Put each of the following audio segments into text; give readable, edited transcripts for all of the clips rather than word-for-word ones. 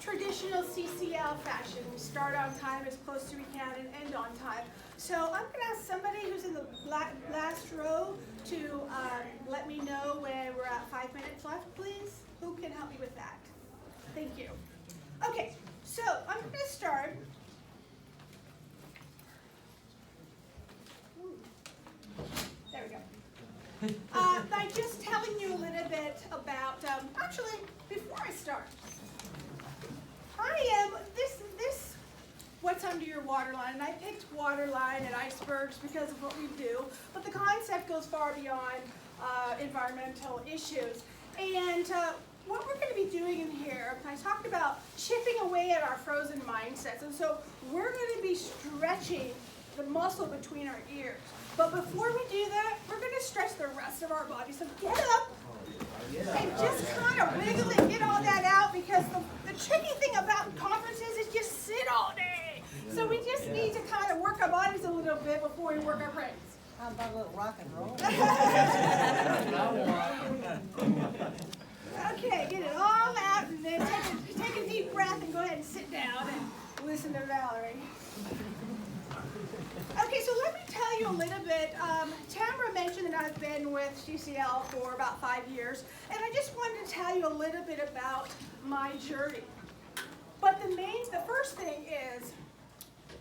traditional CCL fashion. We start on time as close as we can and end on time. So I'm going to ask somebody who's in the last row to let me know when we're at 5 minutes left, please. Who can help me with that? Thank you. Okay, so I'm going to start. There we go. By just telling you a little bit about, actually, before I start, this what's under your waterline, and I picked waterline and icebergs because of what we do, but the concept goes far beyond environmental issues. And what we're going to be doing in here, I talked about chipping away at our frozen mindsets, and so we're going to be stretching the muscle between our ears. But before we do that, we're going to stretch the rest of our body. So get up and just kind of wiggle and get all that out, because the tricky thing about conferences is just sit all day. So we just need to kind of work our bodies a little bit before we work our brains. How about a little rock and roll? Okay, get it all out, and then take a deep breath and go ahead and sit down and listen to Valerie. Okay, so let me tell you a little bit. Tamara mentioned that I've been with CCL for about 5 years, and I just wanted to tell you a little bit about my journey. But the first thing is,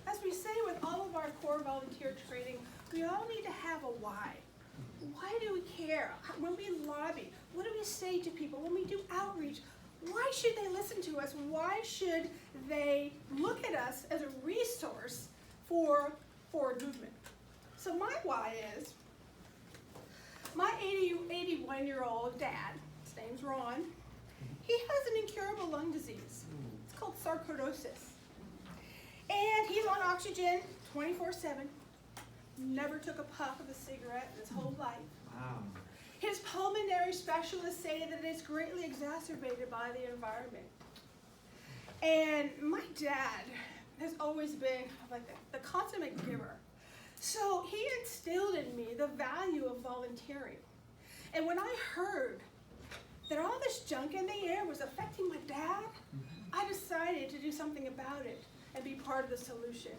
as we say with all of our core volunteer training, we all need to have a why. Why do we care? When we lobby, what do we say to people? When we do outreach, why should they listen to us? Why should they look at us as a resource for forward movement? So my why is, my 81-year-old dad, his name's Ron, he has an incurable lung disease. It's called sarcoidosis. And he's on oxygen 24/7. Never took a puff of a cigarette in his whole life. Wow. His pulmonary specialists say that it's greatly exacerbated by the environment. And my dad has always been like the consummate giver. So he instilled in me the value of volunteering. And when I heard that all this junk in the air was affecting my dad, I decided to do something about it and be part of the solution.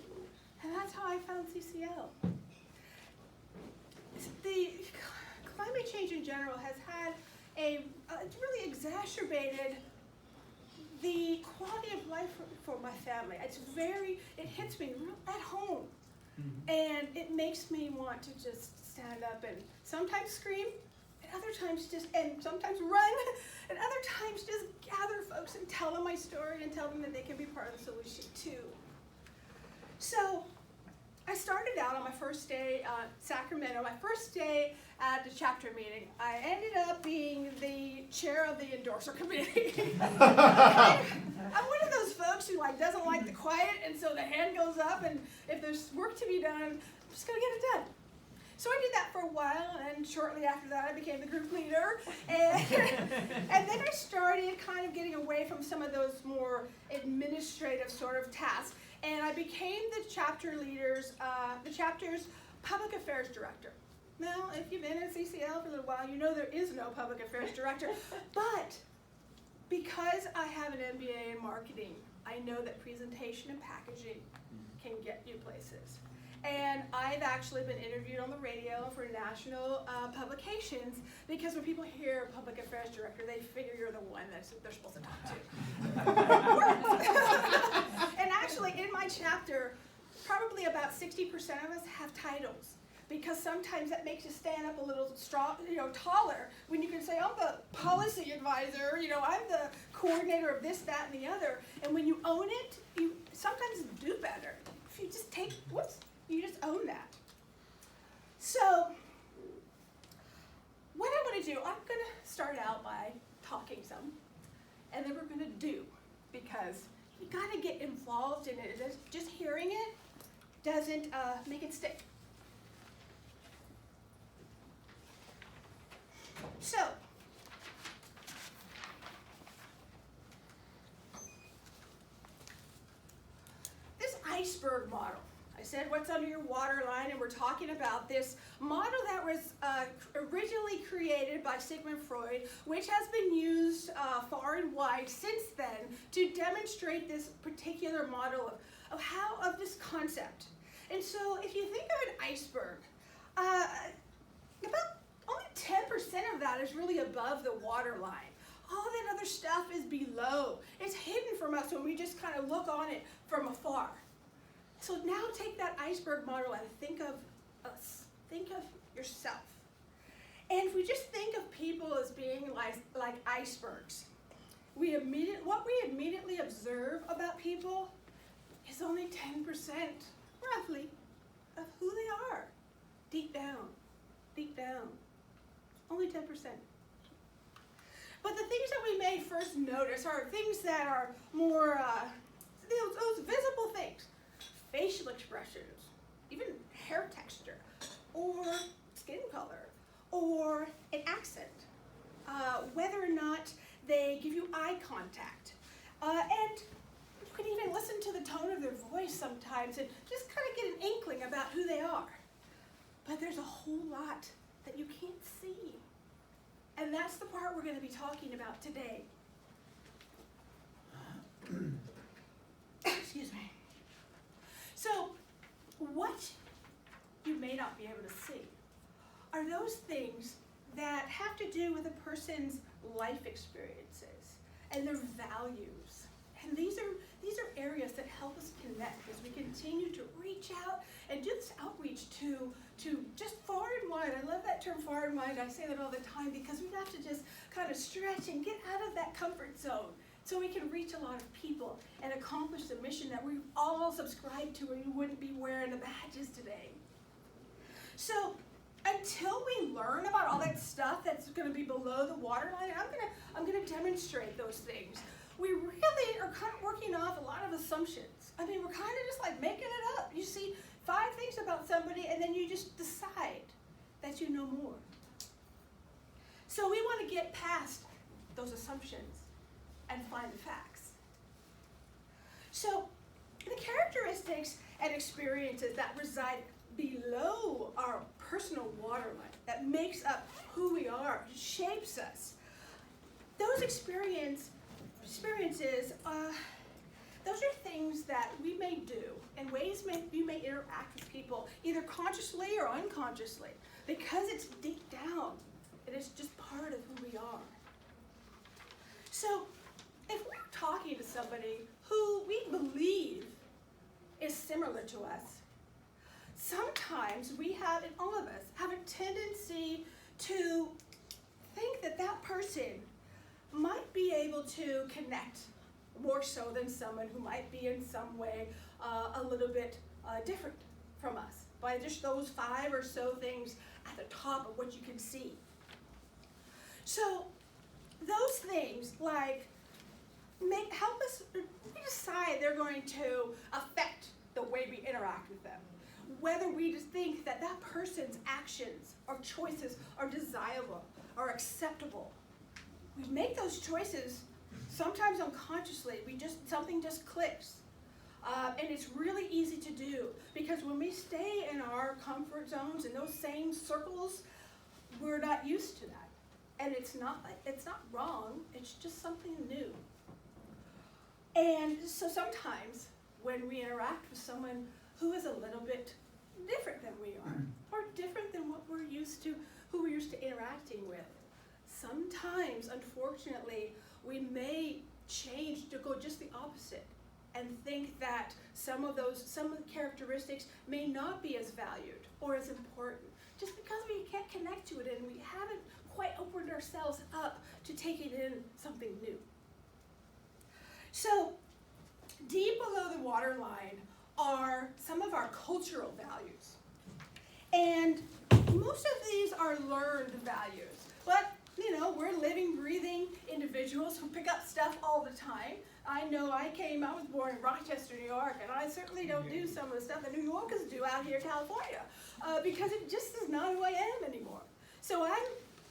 And that's how I found CCL. The climate change in general has had it's really exacerbated the quality of life for my family. It hits me at home. And it makes me want to just stand up and sometimes scream, and other times sometimes run, and other times just gather folks and tell them my story and tell them that they can be part of the solution too. So I started out on my first day Sacramento, my first day at the chapter meeting. I ended up being the chair of the endorser committee. I'm one of those folks who doesn't like the quiet, and so the hand goes up, and if there's work to be done, I'm just going to get it done. So I did that for a while, and shortly after that I became the group leader. And then I started kind of getting away from some of those more administrative sort of tasks. And I became the chapter's public affairs director. Now, if you've been at CCL for a little while, you know there is no public affairs director. But because I have an MBA in marketing, I know that presentation and packaging can get you places. And I've actually been interviewed on the radio for national publications, because when people hear public affairs director, they figure you're the one that they're supposed to talk to. And actually, in my chapter, probably about 60% of us have titles, because sometimes that makes you stand up a little taller when you can say, I'm the policy advisor, I'm the coordinator of this, that, and the other. And when you own it, you sometimes do better. If you just you just own that. So what I want to do, I'm going to start out by talking some, and then we're going to do, because you got to get involved in it. Just hearing it doesn't make it stick. So this iceberg model, I said, what's under your waterline? And we're talking about this model that was originally created by Sigmund Freud, which has been used far and wide since then to demonstrate this particular model of this concept. And so if you think of an iceberg, about only 10% of that is really above the waterline. All that other stuff is below. It's hidden from us when we just kind of look on it from afar. So now take that iceberg model and think of us. Think of yourself. And if we just think of people as being like icebergs, what we immediately observe about people is only 10%, roughly, of who they are. Deep down. Only 10%. But the things that we may first notice are things that are more, those visible things. Facial expressions, even hair texture, or skin color, or an accent, whether or not they give you eye contact. And you can even listen to the tone of their voice sometimes and just kind of get an inkling about who they are. But there's a whole lot that you can't see. And that's the part we're going to be talking about today. Excuse me. So, what you may not be able to see are those things that have to do with a person's life experiences and their values. And these are areas that help us connect as we continue to reach out and do this outreach to just far and wide. I love that term, far and wide. I say that all the time because we have to just kind of stretch and get out of that comfort zone so we can reach a lot of people and accomplish the mission that we all subscribe to, or you wouldn't be wearing the badges today. So until we learn about all that stuff that's going to be below the waterline, I'm going to demonstrate those things. We really are kind of working off a lot of assumptions. I mean, we're kind of just like making it up. You see 5 things about somebody, and then you just decide that you know more. So we want to get past those assumptions and find the facts. So the characteristics and experiences that reside below our personal waterline, that makes up who we are, shapes us, those experiences, those are things that we may do and ways we may interact with people, either consciously or unconsciously, because it's deep down. It is just part of who we are. So if we're talking to somebody who we believe is similar to us, sometimes we have, and all of us, have a tendency to think that that person might be able to connect more so than someone who might be in some way a little bit different from us by just those 5 or so things at the top of what you can see. So those things like help us, we decide they're going to affect the way we interact with them. Whether we just think that that person's actions or choices are desirable or acceptable. We make those choices sometimes unconsciously. Something just clicks. And it's really easy to do because when we stay in our comfort zones, in those same circles, we're not used to that. And it's not wrong, it's just something new. And so sometimes when we interact with someone who is a little bit different than we are, or different than what we're used to, who we're used to interacting with, sometimes, unfortunately, we may change to go just the opposite and think that some of the characteristics may not be as valued or as important, just because we can't connect to it and we haven't quite opened ourselves up to taking in something new. So, deep below the waterline are some of our cultural values. And most of these are learned values. But, we're living, breathing individuals who pick up stuff all the time. I know I was born in Rochester, New York, and I certainly don't do some of the stuff that New Yorkers do out here in California because it just is not who I am anymore. So I'm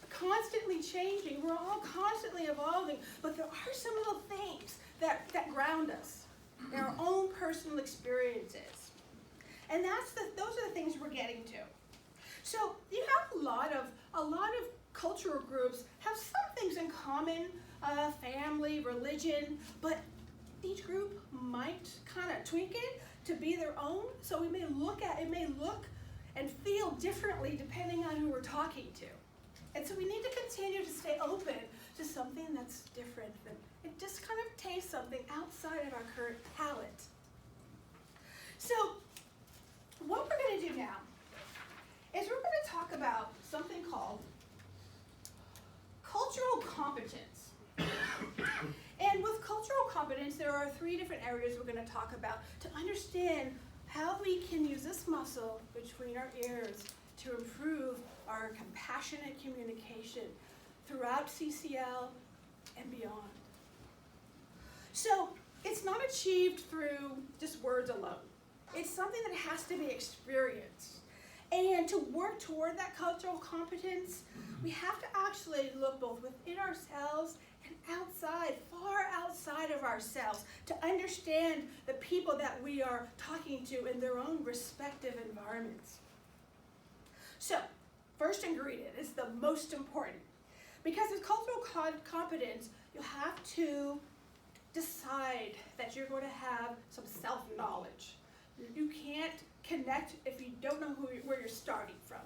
constantly changing. We're all constantly evolving, but there are some little things that ground us in our own personal experiences. And those are the things we're getting to. So you have a lot of cultural groups have some things in common, family, religion, but each group might kind of tweak it to be their own. So it may look and feel differently depending on who we're talking to. And so we need to continue to stay open to something that's different and just kind of taste something outside of our current palate. So what we're going to do now is we're going to talk about something called cultural competence. And with cultural competence, there are 3 different areas we're going to talk about to understand how we can use this muscle between our ears to improve our compassionate communication throughout CCL and beyond. So it's not achieved through just words alone. It's something that has to be experienced. And to work toward that cultural competence, we have to actually look both within ourselves and outside, far outside of ourselves, to understand the people that we are talking to in their own respective environments. So, first ingredient is the most important. Because with cultural competence, you have to decide that you're going to have some self-knowledge. You can't connect if you don't know where you're starting from.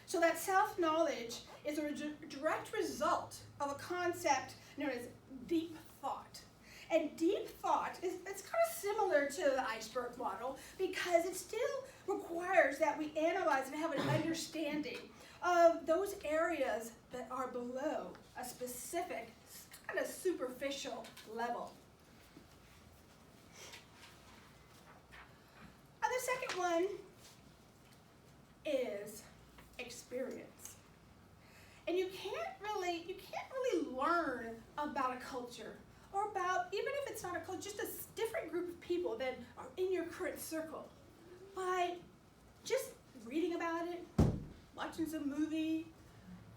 So that self-knowledge is a direct result of a concept known as deep thought. And deep thought it's kind of similar to the iceberg model because it still requires that we analyze and have an understanding of those areas that are below a specific kind of superficial level. And the second one is experience. And you can't really learn about a culture or about, even if it's not a culture, just a different group of people that are in your current circle by just reading about it, watching some movie,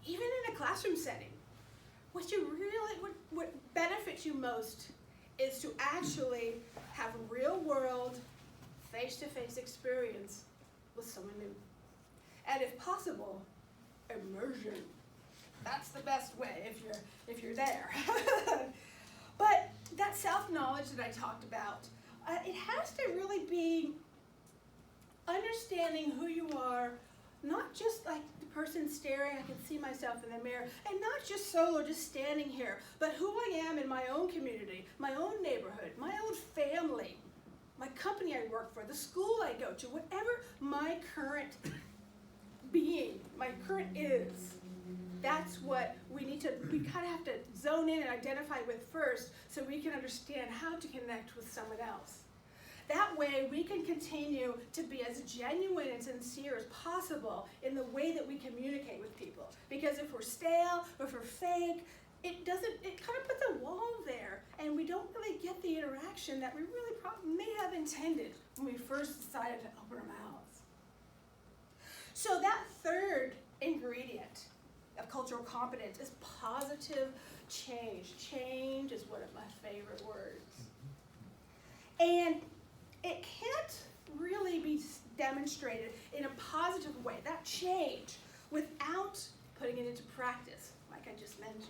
even in a classroom setting. What benefits you most is to actually have a real world, face-to-face experience with someone new. And if possible, immersion. That's the best way if you're there. But that self-knowledge that I talked about, it has to really be understanding who you are, not just like the person staring, I can see myself in the mirror, and not just solo, just standing here, but who I am in my own community, my own neighborhood, my own family, my company I work for, the school I go to, whatever my current being, my current is. That's what we kind of have to zone in and identify with first so we can understand how to connect with someone else. That way we can continue to be as genuine and sincere as possible in the way that we communicate with people. Because if we're stale or if we're fake, it kind of puts a wall there and we don't really get the interaction that we really may have intended when we first decided to open our mouths. So that third ingredient of cultural competence is positive change. Change is one of my favorite words. And it can't really be demonstrated in a positive way, that change, without putting it into practice, like I just mentioned.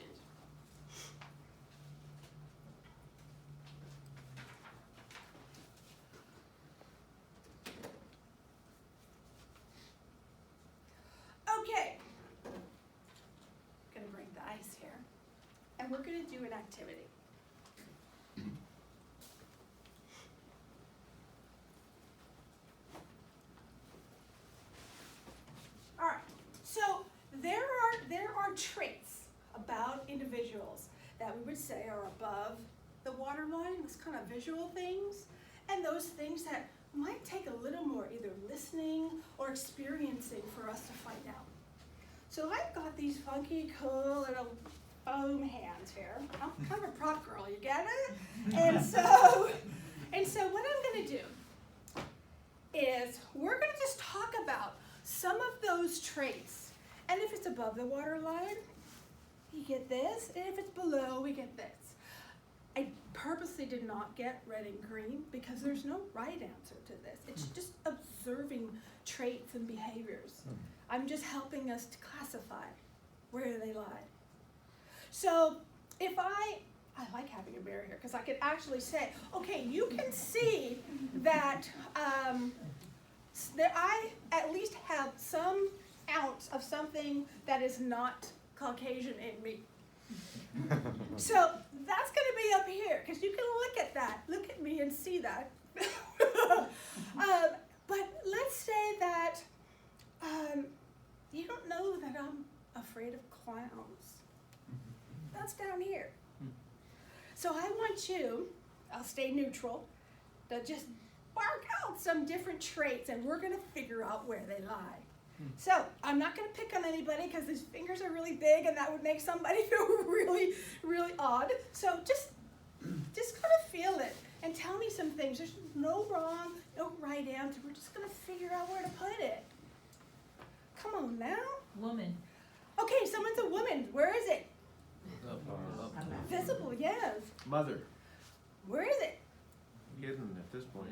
Okay, I'm going to bring the ice here, and we're going to do an activity. All right, so there are traits about individuals that we would say are above the waterline, those kind of visual things, and those things that might take a little more either listening or experiencing for us to find out. So I've got these funky, cool little foam hands here. I'm kind of a prop girl, you get it? And so what I'm going to do is we're going to just talk about some of those traits. And if it's above the waterline, you get this. And if it's below, we get this. I purposely did not get red and green because there's no right answer to this. It's just observing traits and behaviors. I'm just helping us to classify where they lie. So if I like having a mirror here because I can actually say, okay, you can see that that I at least have some ounce of something that is not Caucasian in me. So that's going to be up here because you can look at that, look at me and see that. But let's say that you don't know that I'm afraid of clowns. That's down here. So I want you, I'll stay neutral, to just bark out some different traits and we're going to figure out where they lie. So I'm not going to pick on anybody because his fingers are really big and that would make somebody feel really, really odd. So just kind of feel it and tell me some things. There's no wrong, no right answer. We're just going to figure out where to put it. Come on now. Woman. Okay, someone's a woman. Where is it? Visible, yes. Mother. Where is it? Hidden at this point.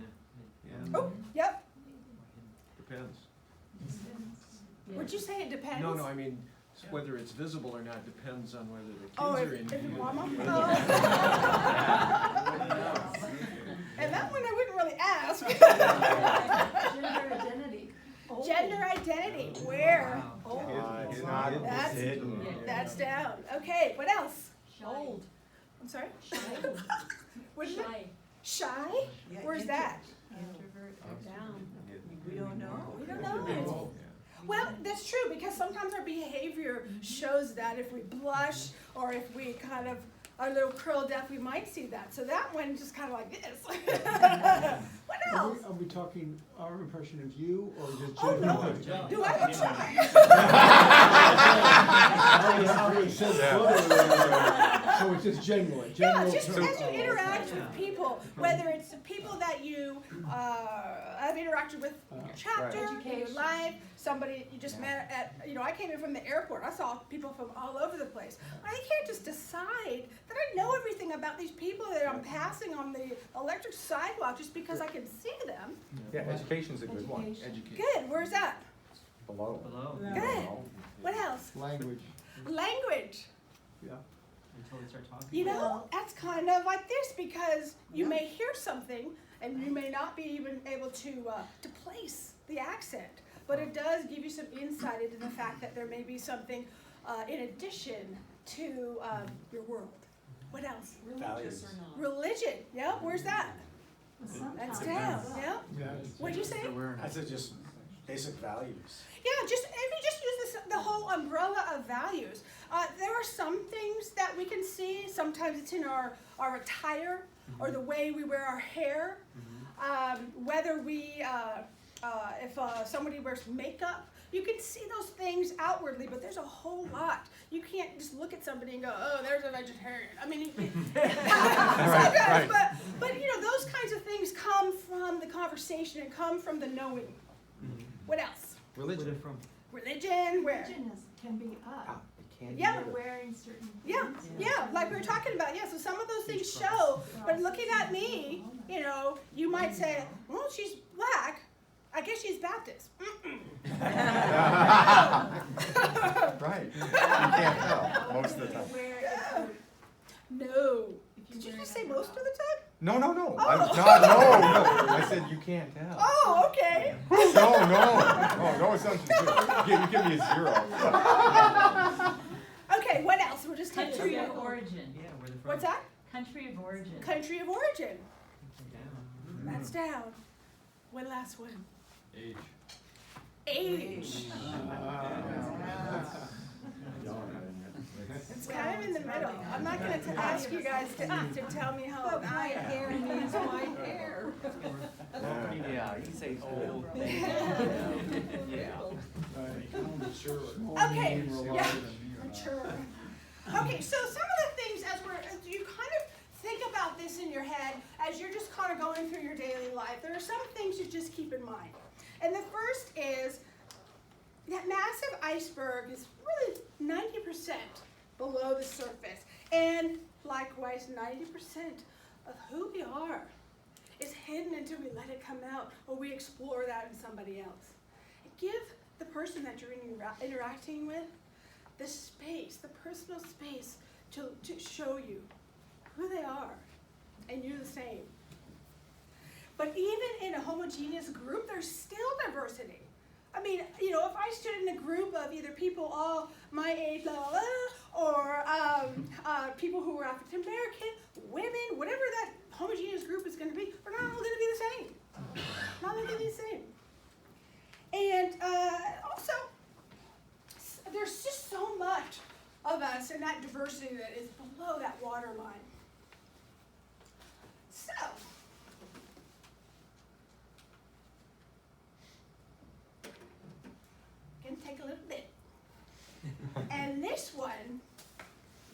Yeah. Oh, yep. Depends. Would you say it depends? No, I mean, whether it's visible or not depends on whether the kids Oh, are if in it's view. mama? And that one I wouldn't really ask. Gender identity. Gender identity, where? Oh, It's not That's- hidden. That's down. Okay, what else? Old. I'm sorry? Shy. What is it? Shy. Shy? Yeah, Where's that? Introvert or down. We don't know. We don't know. Well, that's true because sometimes our behavior shows that if we blush or if we kind of are a little curled up, we might see that. So that one just kind of like this. What else? Are we talking our impression of you or just Oh, general? no. Do I look shy? I already said that. So it's just general. Yeah, just term. as you interact with people, whether it's the people that you have interacted with in your chapter, in your Education. life, somebody you just met at, I came in from the airport. I saw people from all over the place. I can't just decide that I know everything about these people that I'm passing on the electric sidewalk just because I can see them. Yeah, education's a good one. Education. Good, where's that? Below. Good. What else? Language, Language. yeah. Until they start talking. That's kind of like this because you may hear something and you may not be even able to place the accent, but it does give you some insight into the fact that there may be something in addition to your world. What else? Values. Religion. Yeah, where's that? That's down. Yeah. Yeah. What'd you say? I said just basic values. Yeah, if you just use the whole umbrella of values. There are some things that we can see. Sometimes it's in our attire or the way we wear our hair. Whether we, if somebody wears makeup, you can see those things outwardly, but there's a whole lot. You can't just look at somebody and go, oh, there's a vegetarian. I mean, sometimes, but those kinds of things come from the conversation and come from the knowing. What else? Religion. Religion, where? Religion can be up. Yeah. You're wearing certain Yeah, things. yeah, like we were talking about, yeah, so some of those things show, but looking at me, you might say, well, she's black, I guess she's Baptist. Right. You can't tell most of the time. No. Did you just say most of the time? No. Oh. No. I said you can't tell. Oh, okay. No. Oh, no assumptions. You give me a 0. Okay, what else? We'll just take Country two. of origin. Yeah, where they're from. What's that? Country of origin. Country of origin. Down. That's down. One last one. Age. Age. It's kind of in the middle. I'm not going to ask you guys to tell me how old I am. Hair means white hair. Yeah, you can say old. Okay, yeah, mature. Okay, so some of the things as you kind of think about this in your head as you're just kind of going through your daily life, there are some things you just keep in mind. And the first is that massive iceberg is really 90% below the surface. And likewise, 90% of who we are is hidden until we let it come out or we explore that in somebody else. Give the person that you're interacting with the space, the personal space to show you who they are, and you're the same. But even in a homogeneous group, there's still diversity. I mean, you know, if I stood in a group of either people all my age, blah, blah, blah, or people who were African American, women, whatever that homogeneous group is going to be, we're not all going to be the same. Not all going to be the same. And also, there's just so much of us and that diversity that is below that waterline. So, can take a little bit. And this one,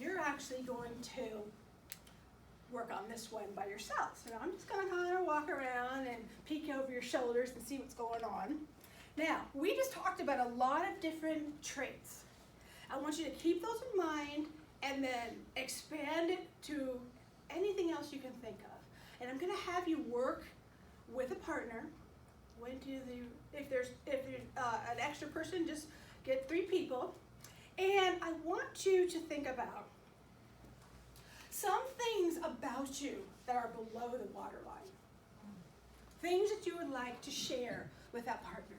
you're actually going to work on this one by yourself. So I'm just going to kind of walk around and peek over your shoulders and see what's going on. Now, we just talked about a lot of different traits. I want you to keep those in mind and then expand it to anything else you can think of. And I'm going to have you work with a partner. If there's an extra person, just get 3 people. And I want you to think about some things about you that are below the waterline. Things that you would like to share with that partner.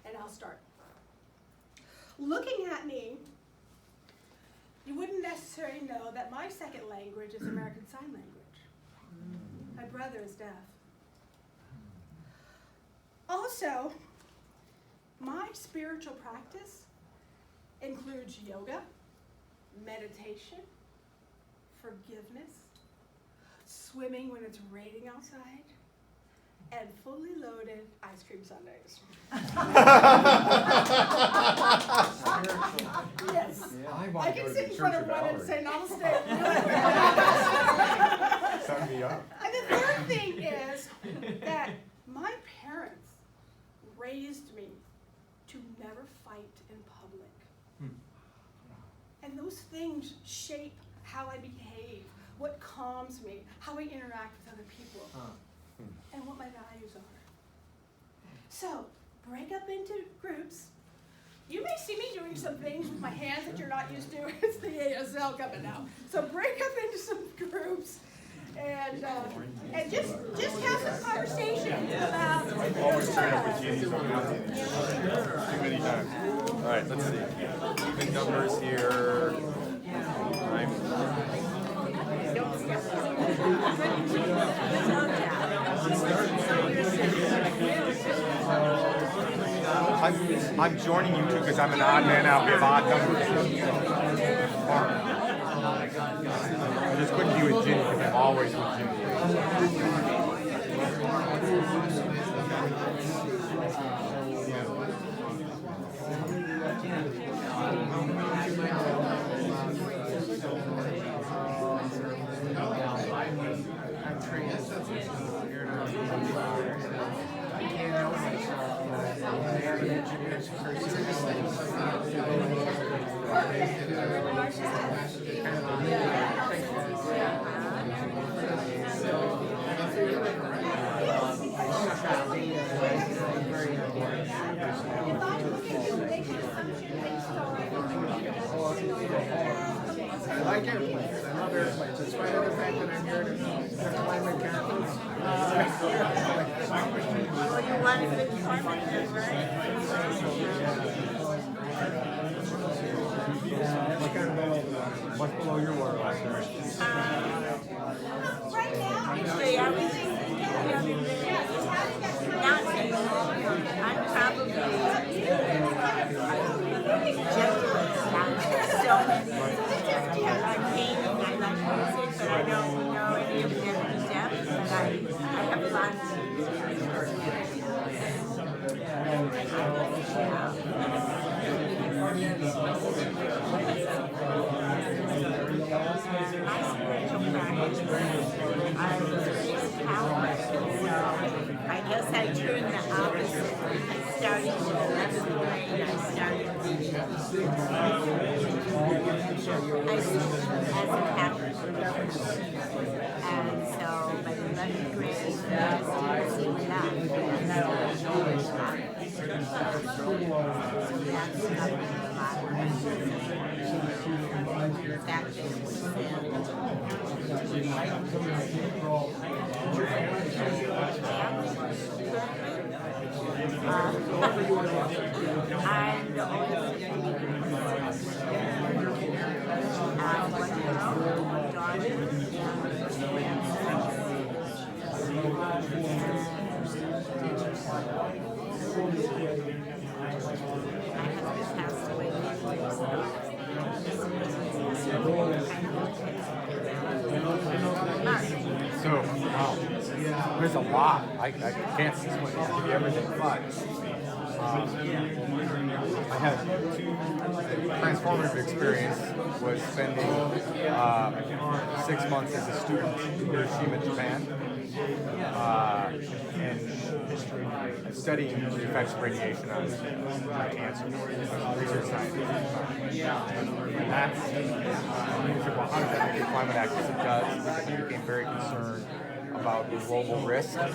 And I'll start. Looking at me, you wouldn't necessarily know that my second language is American Sign Language. My brother is deaf. Also, my spiritual practice includes yoga, meditation, forgiveness, swimming when it's raining outside, and fully loaded ice cream sundaes. Yes. I can sit in front of one and say namaste. Sign me up. And the third thing is that my parents raised me to never fight in public. And those things shape how I behave, what calms me, how I interact with other people, and what my values are. So, break up into groups. You may see me doing some things with my hands that you're not used to. It's the ASL coming out. So break up into some groups and just have some conversations about. I always turn up with Jeannie, so I'm not in it. Too many times. All right, let's see. Even numbers here. I'm joining you too because I'm an odd man out with odd numbers. I just couldn't be with Ginny because I'm always with Ginny. I like airplanes. I love airplanes. In spite of the fact that I'm here to fly mechanics. Well, you want to be permanent, right? What's below your water line? Right now, Actually, everything not me. I'm probably gentlest. So like painting, I like music, but I don't know any of them in depth. But I have a lot of I guess I turned the opposite. I started in 11th grade. I started reading. As a Catholic. that's happening a lot. The fact that it was I'm the oldest. I'm one girl, one daughter, my husband passed away 8 years ago. So, wow, there's a lot. I can't give you everything, but I had two transformative experience was spending 6 months as a student in Hiroshima, Japan, and studying the effects of radiation on cancer, research scientist. And that's, well, how does that make a climate activist? It does, because we became very concerned about the global risks, and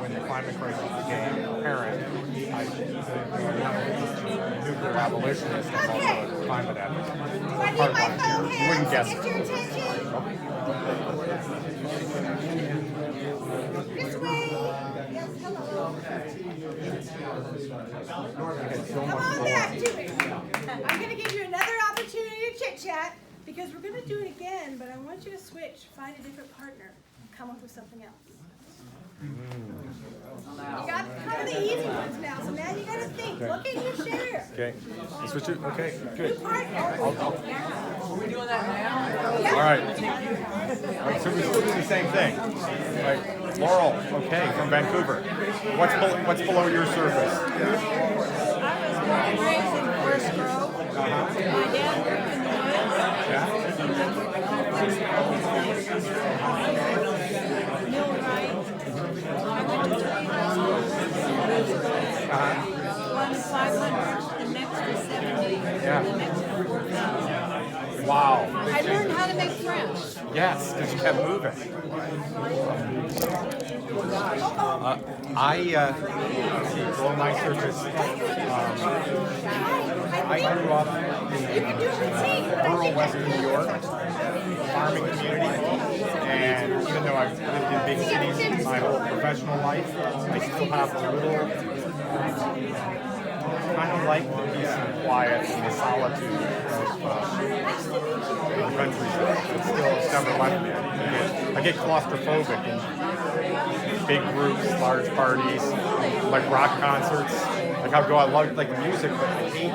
when the climate crisis became apparent, I nuclear abolitionist and also a climate advocate. Do I need my phone You wouldn't guess to it. get your attention? This way. Yes, hello. Come on back to it. I'm going to give you another opportunity to chit-chat because we're going to do it again, but I want you to switch, find a different partner, come up with something else. You got kind of the easy ones now, so now you got to think. Look at your share. Okay, let's switch it. Okay, good. New partner. Are we doing that now? All right. So we're still doing the same thing. Right. Laurel, okay, from Vancouver. What's below your surface? I was born and raised in First Grove. My dad worked in the woods. Millwright. I went to 3 high schools. One to 500, the next to 70, the next to 4,000. Wow. I learned how to make friends. Yes, because you kept moving. Let's see, below my surface, I grew up in rural western New York, farming community, and even though I've lived in big cities my whole professional life, I still have a little, kind of like the peace and quiet and the solitude of the countryside. It's never left me. I get claustrophobic in big groups, large parties, like rock concerts. Like I love like the music, but I hate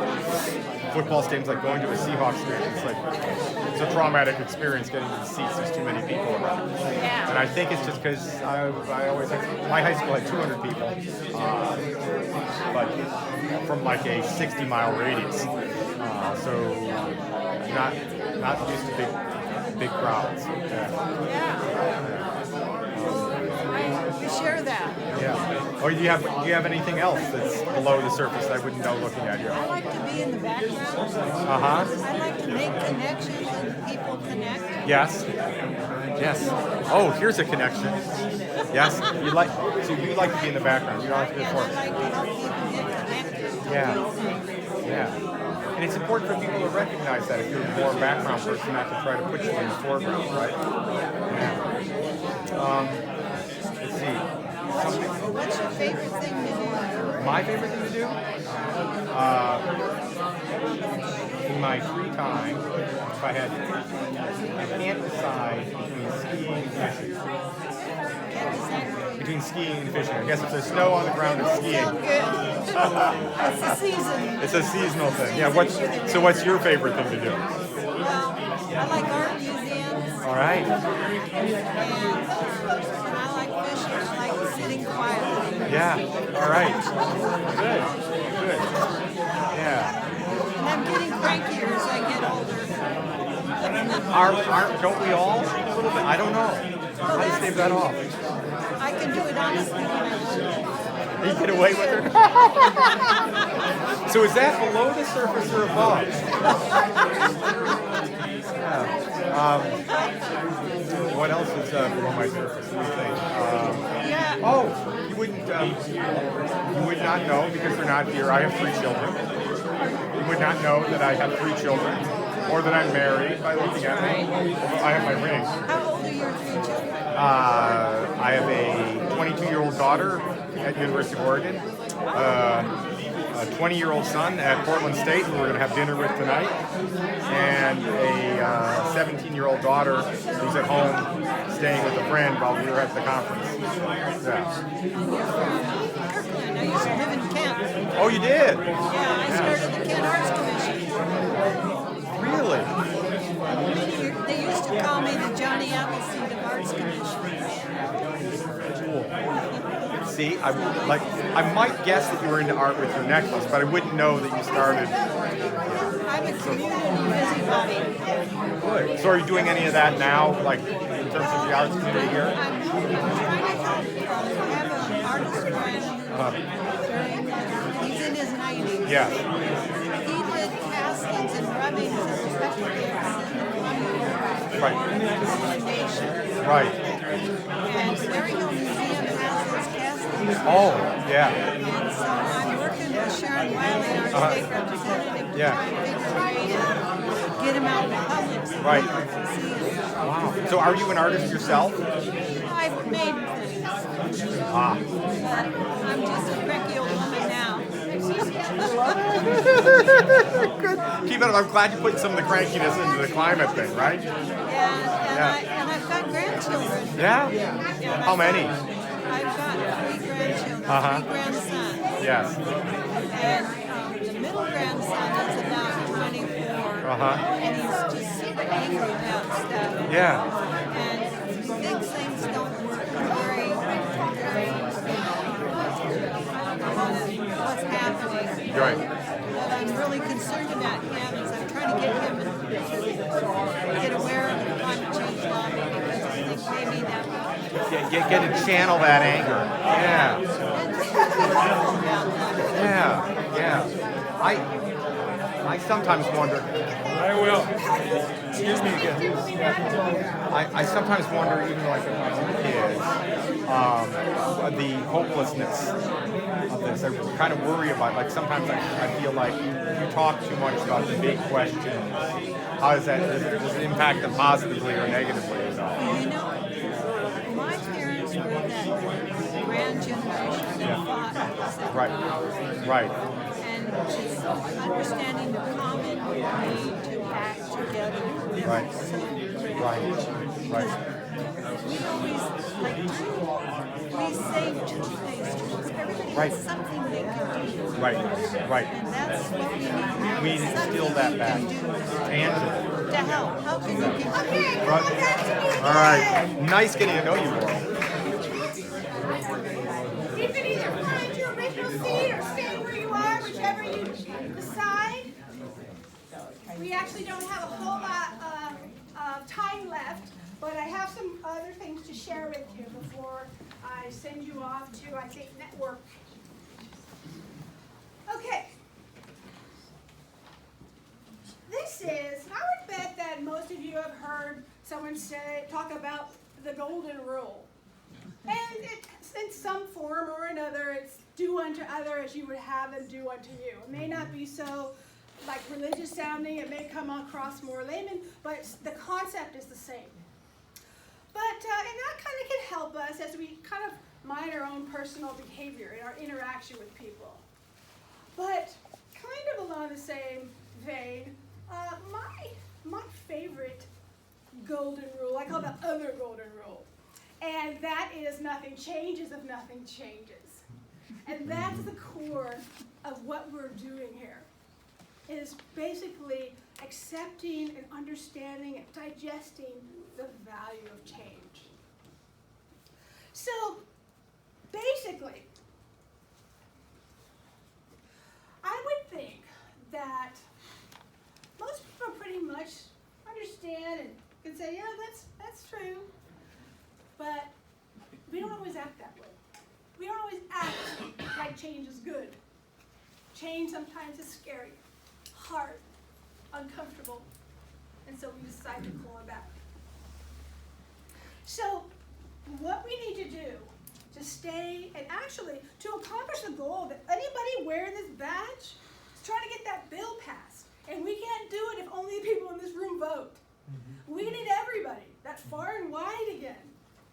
football stadiums, like going to a Seahawks stadium. It's a traumatic experience getting to the seats. There's too many people around. And I think it's just because I always my high school had 200 people, but from like a 60-mile radius. So not used to big crowds. We share that. Yeah. Or do you have anything else that's below the surface that I wouldn't know looking at you? I like to be in the background. Uh-huh. I like to make connections and people connect. Yes. Yes. Oh, here's a connection. Yes. You like to be in the background. You don't have to be And I forward. like to help people get connected. Yeah. Yeah. And it's important for people to recognize that if you're more a background person, not to try to put you in the foreground, right? Yeah. Let's see. What's your favorite thing to do? My favorite thing to do? In my free time, if I can't decide between skiing and fishing. Between skiing and fishing. I guess if there's snow on the ground, it's skiing. Sound good. It's the season. It's a seasonal thing. Yeah. What's your favorite thing to do? Well, I like art museums. All right. And I like fishing. I like sitting quietly. Yeah. All right. Good. Good. Yeah. And I'm getting crankier as I get older. Don't we all? A little bit. I don't know. How do you stave that off? I can do it honestly when I want. You get away with it? So is that below the surface or above? Yeah. what else is below my surface? Let me think. Yeah. Oh, you wouldn't, you would not know because they're not here. I have 3 children. You would not know that I have 3 children, or that I'm married by looking at me. I have my ring. How old are your 3 children? I have a 22-year-old daughter at University of Oregon, a 20-year-old son at Portland State, who we're going to have dinner with tonight, and a 17-year-old daughter who's at home staying with a friend while we were at the conference. Yeah. Kirkland. I used to live in Kent. Oh, you did? Yeah, I started the Kent Arts Commission. Really? They used to call me the Johnny Appleseed of Arts Commission. Cool. See, I might guess that you were into art with your necklace, but I wouldn't know that you started. I'm a community busybody. Good. So are you doing any of that now, like in terms of the arts community here? I'm trying to help. I have an artist friend he's in his 90s. Yeah. He did castings and rubbings and respectively Right. Nation. Right. And Mary Hill Museum has his castings. Oh, yeah. And so I'm working with Sharon Wiley, our state representative, to Yeah. try and figure a way to get him out in public so Right. people can see him. Wow. So are you an artist yourself? I've made things, Ah. but I'm just a cranky old woman now. Good. Keep it up. I'm glad you put some of the crankiness into the climate thing, right? And Yeah. I've got grandchildren. Yeah? Yeah, How many? I've got 3 grandchildren, Uh-huh. 3 grandsons. Yes. And the middle grandson is about 24, Uh-huh. and he's just super angry about stuff. Yeah. And he thinks things don't work very, what's happening. Right. What I'm really concerned about him is I'm trying to get him to get aware of the climate change lobby because I think maybe that will Get to channel that anger. Yeah. Yeah. I sometimes wonder. I will. Excuse me again. I sometimes wonder, even like with my own kids, the hopelessness of this. I kind of worry about. Like sometimes I feel like you talk too much about the big questions. How does it impact them positively or negatively? You know, my parents were that grand generation that fought. Right. And just understanding the common need to act together. Right. So, Right. we always, like, we save toothpaste tubes. Everybody Right. has something they can do. Right. And that's what we need. We need to instill that back. Tangible. To help. How can you contribute? Okay, come on back to me. All right. Nice getting to know you, Laurel. You can either find your original seat or stay where you are, whichever you decide. We actually don't have a whole lot of time left, but I have some other things to share with you before I send you off to, I think, network. Okay. This is, I would bet that most of you have heard someone talk about the golden rule. And it's in some form or another, it's do unto other as you would have them do unto you. It may not be so like religious sounding, it may come across more layman, but the concept is the same. But, and that kind of can help us as we kind of mind our own personal behavior in our interaction with people. But kind of along the same vein, my favorite golden rule, I call the other golden rule. And that is nothing changes if nothing changes. And that's the core of what we're doing here, is basically accepting and understanding and digesting the value of change. So basically, I would think that most people pretty much understand and can say, yeah, that's true. But we don't always act that way. We don't always act like change is good. Change sometimes is scary, hard, uncomfortable, and so we decide to claw back. to stay and actually to accomplish the goal that anybody wearing this badge is trying to get that bill passed. And we can't do it if only the people in this room vote. We need everybody. That's far and wide again.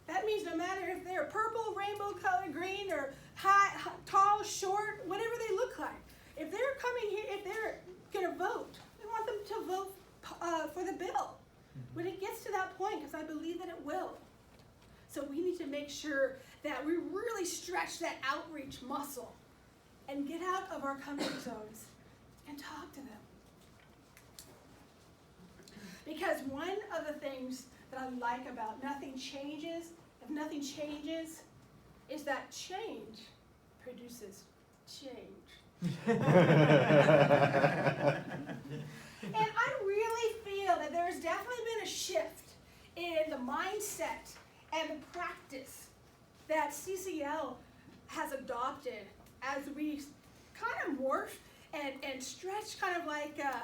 That means no matter if they're purple, rainbow colored, green, or high, tall, short, whatever they look like. If they're coming here, if they're going to vote, we want them to vote for the bill when it gets to that point, because I believe that it will. So we need to make sure that we really stretch that outreach muscle and get out of our comfort zones and talk to them. Because one of the things that I like about nothing changes, if nothing changes, is that change produces change. And I really feel that there's definitely been a shift in the mindset and the practice that CCL has adopted as we kind of morph and stretch, kind of like, I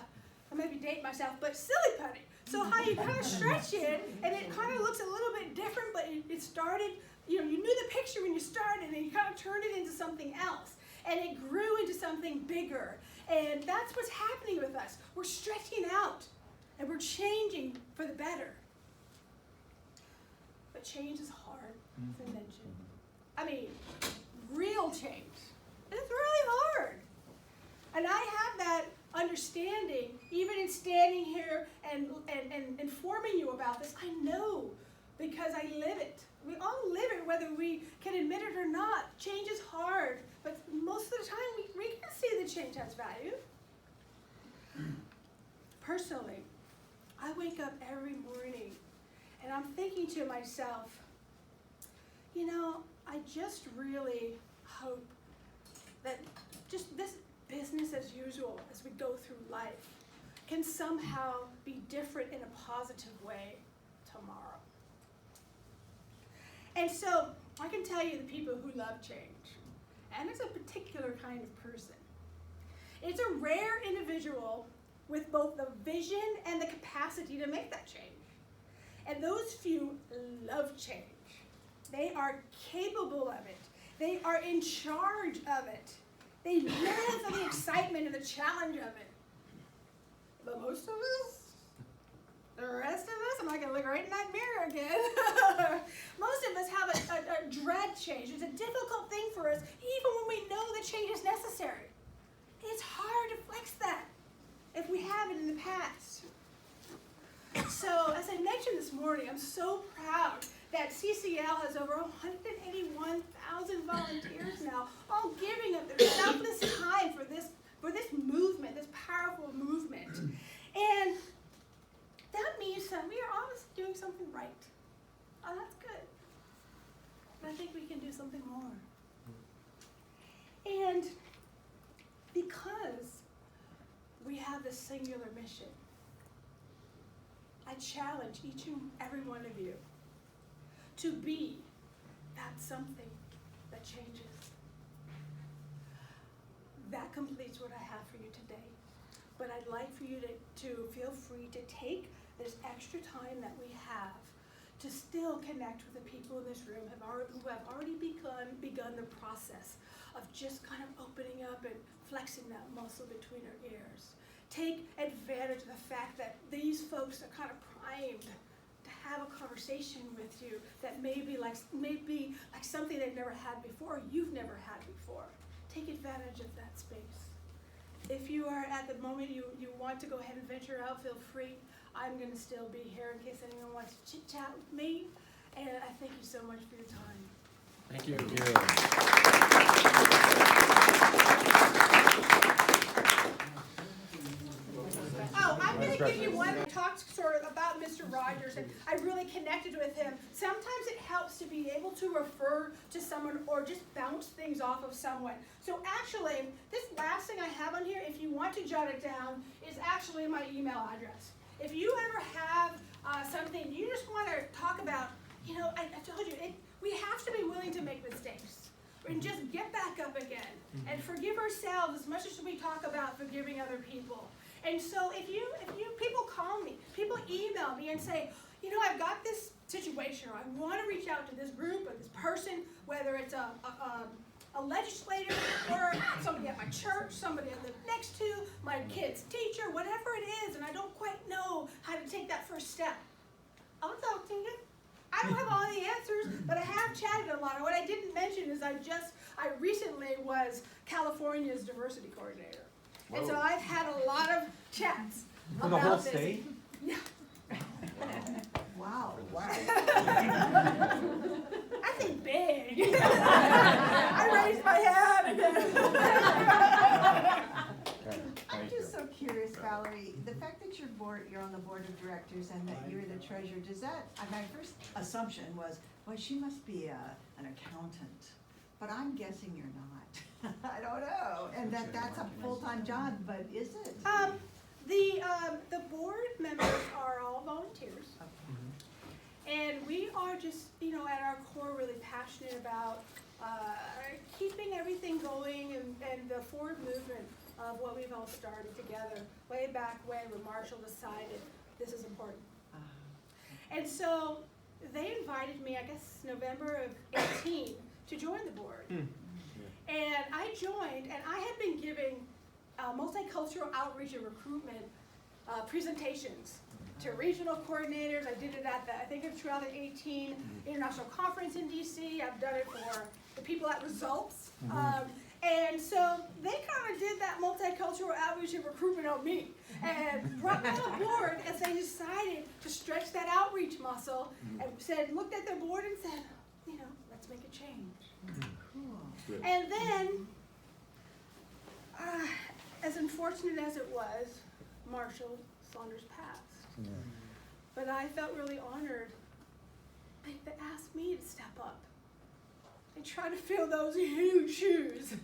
maybe date myself, but silly putty. So how you kind of stretch it, and it kind of looks a little bit different, but it started, you knew the picture when you started, and you kind of turned it into something else. And it grew into something bigger. And that's what's happening with us. We're stretching out, and we're changing for the better. But change is hard, as I mentioned. I mean, real change. It's really hard. And I have that understanding, even in standing here and informing you about this. I know, because I live it. We all live it, whether we can admit it or not. Change is hard, but most of the time we can see that change has value. Personally, I wake up every morning and I'm thinking to myself, I just really hope that just this business as usual as we go through life can somehow be different in a positive way tomorrow. And so I can tell you the people who love change, and it's a particular kind of person. It's a rare individual with both the vision and the capacity to make that change. And those few love change. They are capable of it. They are in charge of it. They live for the excitement and the challenge of it. But most of us, the rest of us, I'm not going to look right in that mirror again. Most of us have a dread change. It's a difficult thing for us, even when we know the change is necessary. It's hard to flex that if we haven't in the past. So, as I mentioned this morning, I'm so proud that CCL has over 181,000 volunteers now, all giving up their selfless time for this movement, this powerful movement. And that means that we are always doing something right. Oh, that's good. But I think we can do something more. And because we have this singular mission, I challenge each and every one of you to be that something that changes. That completes what I have for you today. But I'd like for you to feel free to take this extra time that we have to still connect with the people in this room who have already begun the process of just kind of opening up and flexing that muscle between our ears. Take advantage of the fact that these folks are kind of primed to have a conversation with you that may be like something they've never had before, or you've never had before. Take advantage of that space. If you are at the moment you want to go ahead and venture out, feel free. I'm going to still be here in case anyone wants to chit chat with me. And I thank you so much for your time. Thank you. Oh, I'm going to give you one talk sort of about Mr. Rogers, and I really connected with him. Sometimes it helps to be able to refer to someone or just bounce things off of someone. So actually, this last thing I have on here, if you want to jot it down, is actually my email address. If you ever have something you just want to talk about, I told you, we have to be willing to make mistakes and just get back up again and forgive ourselves as much as we talk about forgiving other people. And so if you people call me, people email me and say, I've got this situation, or I want to reach out to this group or this person, whether it's a legislator or somebody at my church, somebody I live next to, my kid's teacher, whatever it is, and I don't quite know how to take that first step, I'll talk to you. I don't have all the answers, but I have chatted a lot. And what I didn't mention is I recently was California's diversity coordinator. And so I've had a lot of chats For about the whole this. state? Yeah. Wow. I think big. I raised my hand again. I'm just so curious, Valerie, the fact that you're on the board of directors and that you're the treasurer, does that, my first assumption was, well, she must be an accountant, but I'm guessing you're not. I don't know, and that's a full-time job, but is it? The board members are all volunteers. And we are just, at our core really passionate about keeping everything going and the forward movement of what we've all started together way back when Marshall decided this is important. And so they invited me, I guess November of 18, to join the board. And I joined, and I had been giving multicultural outreach and recruitment presentations to regional coordinators. I did it at the, I think it's 2018 International Conference in DC. I've done it for the people at Results. And so they kind of did that multicultural outreach and recruitment on me and brought me on board as they decided to stretch that outreach muscle and looked at their board and said, let's make a change. Cool. And then, as unfortunate as it was, Marshall Saunders passed. But I felt really honored. They asked me to step up and try to fill those huge shoes.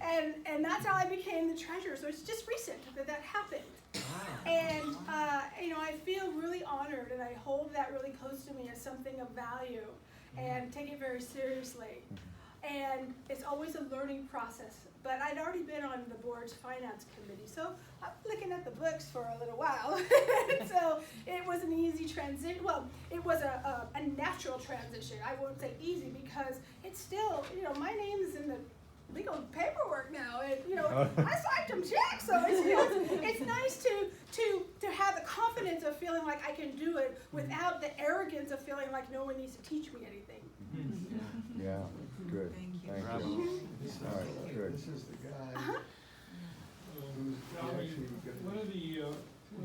And that's how I became the treasurer. So it's just recent that happened. And I feel really honored, and I hold that really close to me as something of value and take it very seriously. And it's always a learning process. But I'd already been on the board's finance committee, so I'm looking at the books for a little while. So it was an easy transition. Well, it was a natural transition. I won't say easy because it's still, my name is in the legal paperwork now. And, I signed some checks, so it's nice to have the confidence of feeling like I can do it without the arrogance of feeling like no one needs to teach me anything. Yeah, good. Thank you. Thank you. All right, good. This is the guy Uh-huh. who's actually One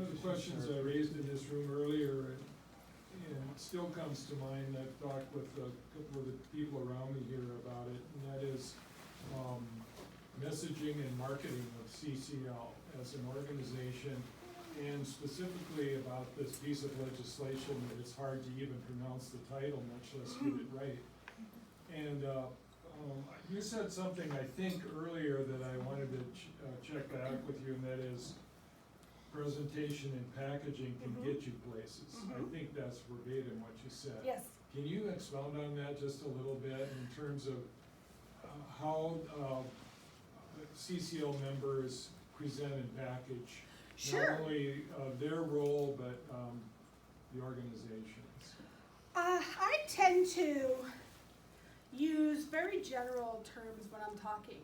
of the questions I raised in this room earlier, and it still comes to mind, I've talked with a couple of the people around me here about it, and that is messaging and marketing of CCL as an organization, and specifically about this piece of legislation that it's hard to even pronounce the title, much less get it right. And you said something, I think, earlier that I wanted to check back with you, and that is presentation and packaging can get you places. I think that's verbatim what you said. Yes. Can you expound on that just a little bit in terms of how CCL members present and package Sure. not only their role, but the organization's? I tend to use very general terms when I'm talking,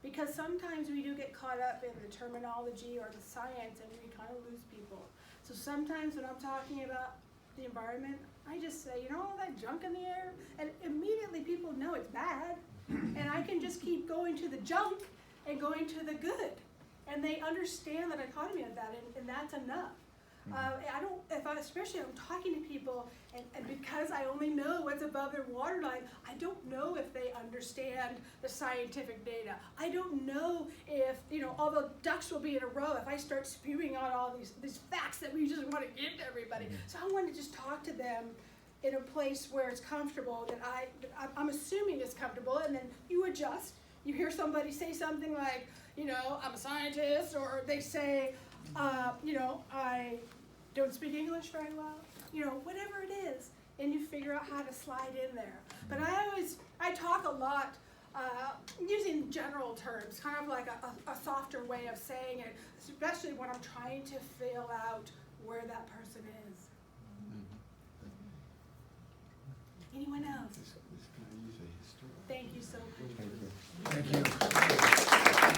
because sometimes we do get caught up in the terminology or the science and we kind of lose people. So sometimes when I'm talking about the environment, I just say, all that junk in the air, and immediately people know it's bad, and I can just keep going to the junk and going to the good, and they understand the dichotomy of that, and that's enough. Especially I'm talking to people, and because I only know what's above their waterline, I don't know if they understand the scientific data. I don't know if, all the ducks will be in a row if I start spewing out all these facts that we just want to give to everybody. So I want to just talk to them in a place where it's comfortable, that I'm assuming it's comfortable, and then you adjust. You hear somebody say something like, I'm a scientist, or they say, I don't speak English very well, whatever it is, and you figure out how to slide in there. But I talk a lot using general terms, kind of like a softer way of saying it, especially when I'm trying to feel out where that person is. Anyone else? Thank you so much. Thank you.